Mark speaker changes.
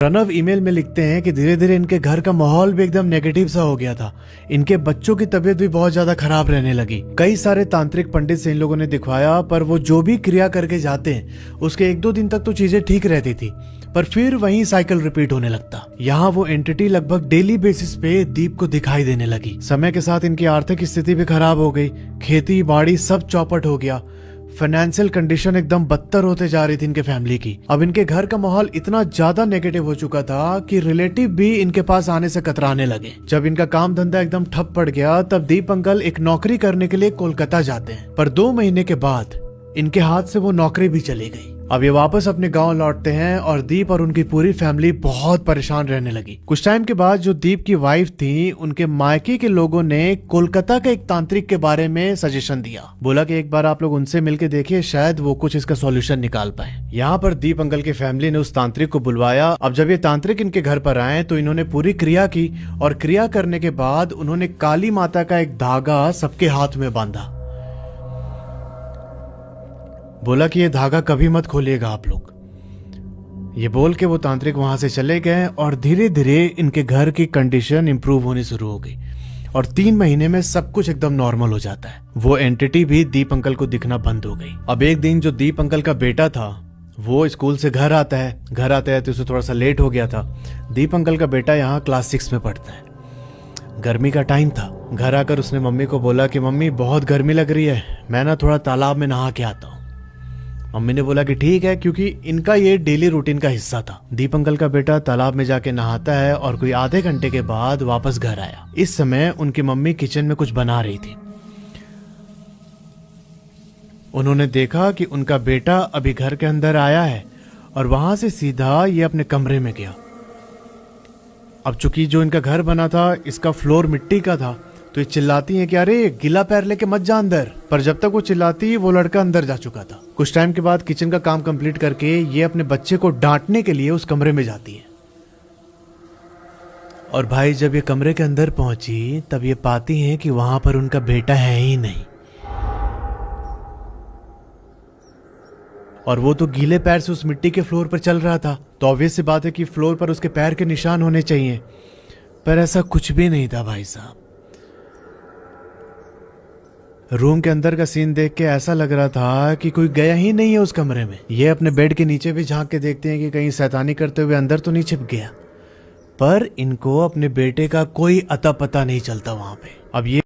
Speaker 1: Pranav email में लिखते हैं कि धीरे धीरे इनके घर का माहौल भी एकदम नेगेटिव सा हो गया था। इनके बच्चों की तबीयत भी बहुत ज्यादा खराब रहने लगी। कई सारे तांत्रिक पंडित से इन लोगों ने दिखवाया, पर वो जो भी क्रिया करके जाते हैं उसके 1-2 दिन तक तो चीजें ठीक रहती थी, पर फिर वही साइकिल रिपीट होने लगता। यहाँ वो एंटिटी लगभग डेली बेसिस पे दीप को दिखाई देने लगी। समय के साथ इनकी आर्थिक स्थिति भी खराब हो गई, खेती बाड़ी सब चौपट हो गया। फाइनेंशियल कंडीशन एकदम बदतर होते जा रही थी इनके फैमिली की। अब इनके घर का माहौल इतना ज्यादा नेगेटिव हो चुका था कि रिलेटिव भी इनके पास आने से कतराने लगे। जब इनका काम धंधा एकदम ठप पड़ गया, तब दीप अंकल एक नौकरी करने के लिए कोलकाता जाते हैं, पर 2 महीने के बाद इनके हाथ से वो नौकरी भी चली गई। अब ये वापस अपने गांव लौटते हैं और दीप और उनकी पूरी फैमिली बहुत परेशान रहने लगी। कुछ टाइम के बाद जो दीप की वाइफ थी, उनके मायके के लोगों ने कोलकाता के एक तांत्रिक के बारे में सजेशन दिया। बोला कि एक बार आप लोग उनसे मिलके देखिए, शायद वो कुछ इसका सॉल्यूशन निकाल पाए। यहाँ पर दीप अंकल की फैमिली ने उस तांत्रिक को बुलवाया। अब जब ये तांत्रिक इनके घर पर आए तो इन्होंने पूरी क्रिया की, और क्रिया करने के बाद उन्होंने काली माता का एक धागा सबके हाथ में बांधा। बोला कि ये धागा कभी मत खोलिएगा आप लोग। ये बोल के वो तांत्रिक वहां से चले गए और धीरे धीरे इनके घर की कंडीशन इंप्रूव होनी शुरू हो गई और 3 महीने में सब कुछ एकदम नॉर्मल हो जाता है। वो एंटिटी भी दीप अंकल को दिखना बंद हो गई। अब एक दिन जो दीप अंकल का बेटा था वो स्कूल से घर आता है। घर आते आते उसे थोड़ा सा लेट हो गया था। दीप अंकल का बेटा यहाँ क्लास 6 में पढ़ता है। गर्मी का टाइम था। घर आकर उसने मम्मी को बोला कि मम्मी बहुत गर्मी लग रही है, मैं ना थोड़ा तालाब में नहा के आता हूँ। मम्मी ने बोला कि ठीक है, क्योंकि इनका ये डेली रूटीन का हिस्सा था। दीप अंकल का बेटा तालाब में जाके नहाता है और कोई आधे घंटे के बाद वापस घर आया। इस समय उनकी मम्मी किचन में कुछ बना रही थी। उन्होंने देखा कि उनका बेटा अभी घर के अंदर आया है और वहां से सीधा ये अपने कमरे में गया। अब चूंकि जो इनका घर बना था इसका फ्लोर मिट्टी का था, तो ये चिल्लाती हैं कि अरे गीला पैर लेके मत जा अंदर। पर जब तक वो चिल्लाती, वो लड़का अंदर जा चुका था। कुछ टाइम के बाद किचन का काम कंप्लीट करके ये अपने बच्चे को डांटने के लिए उस कमरे में जाती है। और भाई जब ये कमरे के अंदर पहुंची तब ये पाती हैं कि वहां पर उनका बेटा है ही नहीं, और वो तो गीले पैर से उस मिट्टी के फ्लोर पर चल रहा था। तो ऑब्वियस सी बात है कि फ्लोर पर उसके पैर के निशान होने चाहिए, पर ऐसा कुछ भी नहीं था भाई साहब। रूम के अंदर का सीन देख के ऐसा लग रहा था कि कोई गया ही नहीं है उस कमरे में। ये अपने बेड के नीचे भी झांक के देखते हैं कि कहीं शैतानी करते हुए अंदर तो नहीं छिप गया, पर इनको अपने बेटे का कोई अता पता नहीं चलता वहां पे। अब ये